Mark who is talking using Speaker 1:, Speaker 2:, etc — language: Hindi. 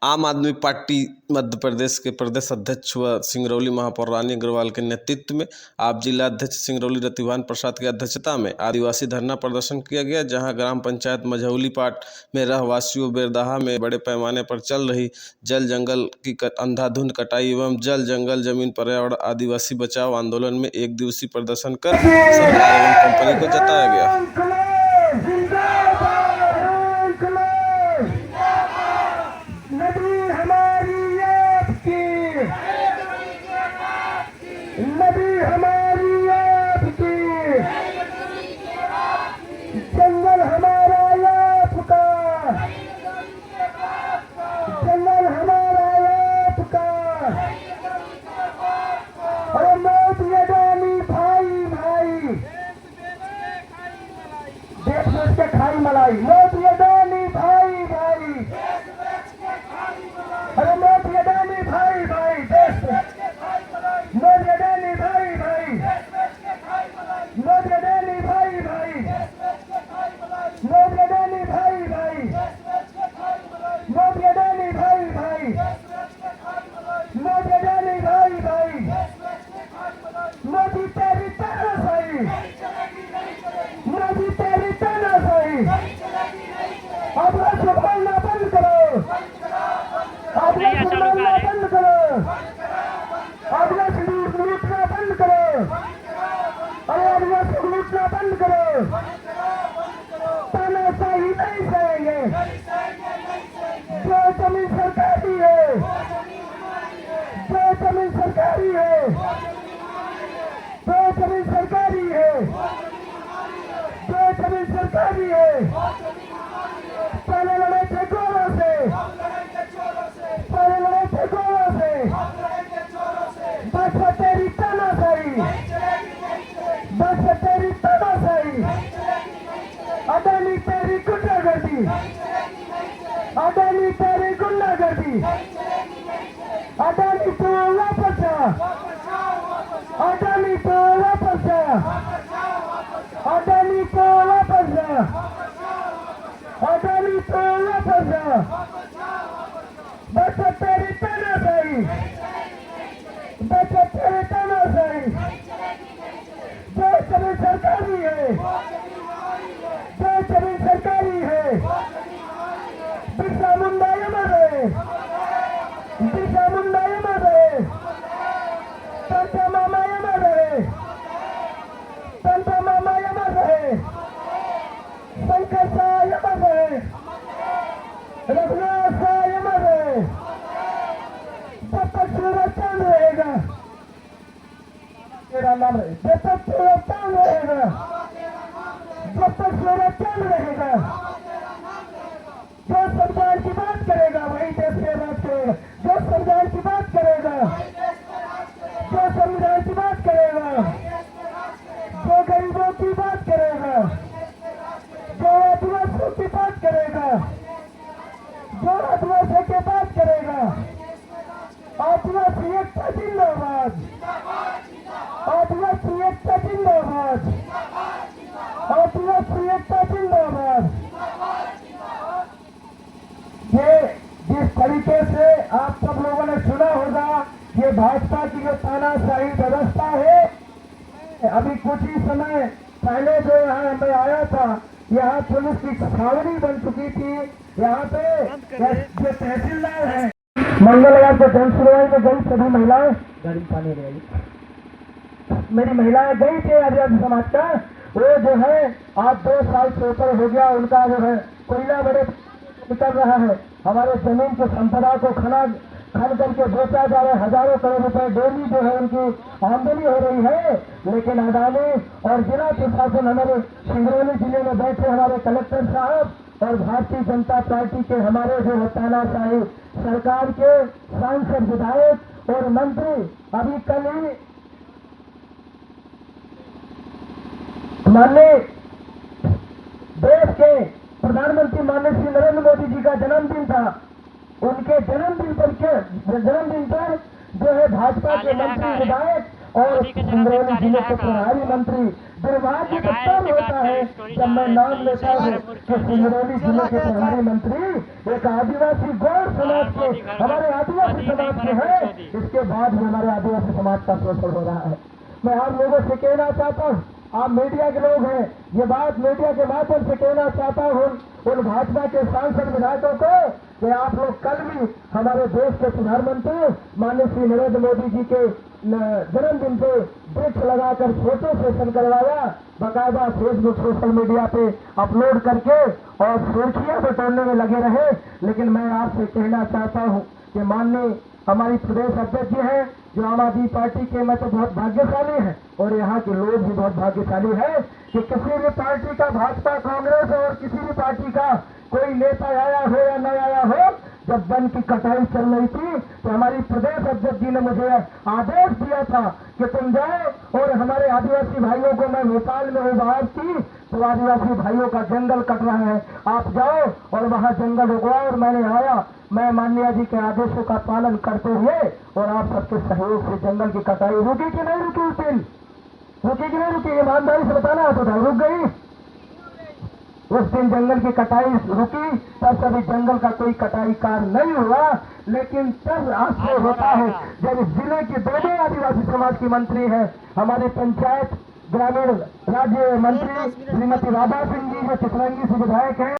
Speaker 1: आम आदमी पार्टी मध्य प्रदेश के प्रदेश अध्यक्ष व सिंगरौली महापौर रानी अग्रवाल के नेतृत्व में आप जिला अध्यक्ष सिंगरौली रतिभान प्रसाद की अध्यक्षता में आदिवासी धरना प्रदर्शन किया गया, जहां ग्राम पंचायत मझौली पाट में रहवासियों बेरदहा में बड़े पैमाने पर चल रही जल जंगल की अंधाधुंध कटाई एवं जल जंगल जमीन पर्यावरण आदिवासी बचाओ आंदोलन में एक दिवसीय प्रदर्शन कर सरकार एवं कंपनी को जताया गया।
Speaker 2: नदी हमारी आपकी, जंगल हमारा आपका, जंगल हमारा आपका। अरे मोदी अडानी भाई भाई, देश बेच के खाई मलाई। मोदी अडानी भाई भाई, अरे मोदी अडानी भाई भाई, देश मोदी अडानी भाई भाई, मोदी अडानी भाई भाई, मोदी अडानी भाई भाई, मोदी अडानी भाई भाई, मोदी अडानी भाई भाई, मोदी तेरी तानाशाही, मोदी तेरी तानाशाही। अब राष्ट्र बोलना बंद करो, अब राष्ट्र बोलना बंद करो, अब राष्ट्र लूटना बंद करो, अरे अब राष्ट्र लूटना बंद करो। तानाशाही नहीं सहेंगे, जो जमीन सरकारी है, जो जमीन सरकारी है, जो जमीन सरकारी है, जो जमीन सरकारी है। पहले लड़े थे गोरों से, पहले लड़े थे गोरों से। बस तेरी तानाशाही, बस तेरी तानाशाही। अडानी तेरी गुंडागर्दी, अडानी तेरी गुंडागर्दी। अडानी तो वापस जा, अडानी तो वापस जा, अडानी तो वापस जा, अडानी तो वापस जा। बस तेरी तानाशाही, बस तेरी तानाशाही। जो जमीन सरकारी है, जो जमीन सरकारी है। बिरसा मुंडा अमर है, बिरसा मुंडा अमर है, पंचा मामा अमर है, पंचा मामा अमर है, शंकर साय अमर है, रघुनाथ साय अमर है। जब तक सूरज चांद रहेगा, तेरा नाम है। जब तक सूरज चांद रहेगा, जब तक सूरज चांद रहेगा, जो संविधान की बात करेगा वही देश के राज करेगा। जो संविधान की बात करेगा, जो संविधान की बात करेगा, जो गरीबों की बात करेगा, जो आदिवासियों की बात करेगा, जो आदिवासी की बात करेगा। आदिवासी एकता जिंदाबाद, आदिवासी एकता जिंदाबाद, आदिवासी एकता जिंदाबाद। ये जिस तरीके से आप सब लोगों ने सुना होगा, ये भाजपा की जो तानाशाही व्यवस्था है। अभी कुछ ही समय पहले जो यहाँ मैं आया था, यहाँ पुलिस की छावनी बन चुकी थी। यहाँ पे जो तहसीलदार है, मंगलवार को जन सुनवाई में गई सभी महिलाएं, गाड़ी पानी ले आई, मेरी महिलाएं गई थी आदिवासी समाज का। वो जो है आज 2 साल से ऊपर हो गया, उनका जो है कोयला बड़े निकल रहा है। हमारे जमीन की संपदा को खन करके बेचा जा रहा है। हजारों करोड़ रुपए डेली जो है उनकी आमदनी हो रही है। लेकिन अडानी और जिला प्रशासन, हमारे सिंगरौली जिले में बैठे हमारे कलेक्टर साहब और भारतीय जनता पार्टी के हमारे जो तानाशाही सरकार के सांसद, विधायक और मंत्री, अभी कल ही माननीय देश के प्रधानमंत्री माननीय श्री नरेंद्र मोदी जी का जन्मदिन था। उनके जन्मदिन पर जो है भाजपा के मंत्री, विधायक और सिंगरौली जिले के प्रभारी मंत्री दुर्भाग्य तब होता है जब मैं नाम लेता हूँ कि सिंगरौली जिले के प्रभारी मंत्री एक आदिवासी गौर समाज के, हमारे आदिवासी समाज के है। इसके बाद भी हमारे आदिवासी समाज का शोषण हो रहा है। मैं आप लोगों से कहना चाहता हूँ, आप मीडिया के लोग हैं, ये बात मीडिया के माध्यम से कहना चाहता हूँ उन भाजपा के सांसद विधायकों को कि आप लोग कल भी हमारे देश के प्रधानमंत्री माननीय श्री नरेंद्र मोदी जी के जन्मदिन पे वृक्ष लगाकर फोटो सेशन करवाया, बाकायदा फेसबुक सोशल मीडिया पे अपलोड करके और सुर्खियां बटोरने में लगे रहे। लेकिन मैं आपसे कहना चाहता हूँ कि माननीय हमारी प्रदेश अध्यक्ष जी हैं जो आम आदमी पार्टी के, मैं तो बहुत भाग्यशाली है और यहाँ के लोग भी बहुत भाग्यशाली है कि किसी भी पार्टी का, भाजपा, कांग्रेस और किसी भी पार्टी का कोई नेता आया हो या न आया हो, जब वन की कटाई चल रही थी तो हमारी प्रदेश अध्यक्ष जी ने मुझे आदेश दिया था कि तुम जाओ और हमारे आदिवासी भाइयों को, मैं भोपाल में हूँ बाहर थी तो आदिवासी भाइयों का जंगल कट रहा है, आप जाओ और वहाँ जंगल उगवाओ। और मैंने आया, मैं माननीय जी के आदेशों का पालन करते हुए और आप सबके सहयोग से जंगल की कटाई रुकी कि नहीं रुकी? उस दिन रुकी कि नहीं रुकी? ईमानदारी से बताना है तो रुक गई। उस दिन जंगल की कटाई रुकी, तब सभी जंगल का कोई कटाई कार्य नहीं हुआ। लेकिन तब आश्चर्य होता है जब इस जिले की दोनों आदिवासी समाज की मंत्री हैं, हमारे पंचायत ग्रामीण राज्य मंत्री श्रीमती राधा सिंह जी जो चितरंगी से विधायक हैं,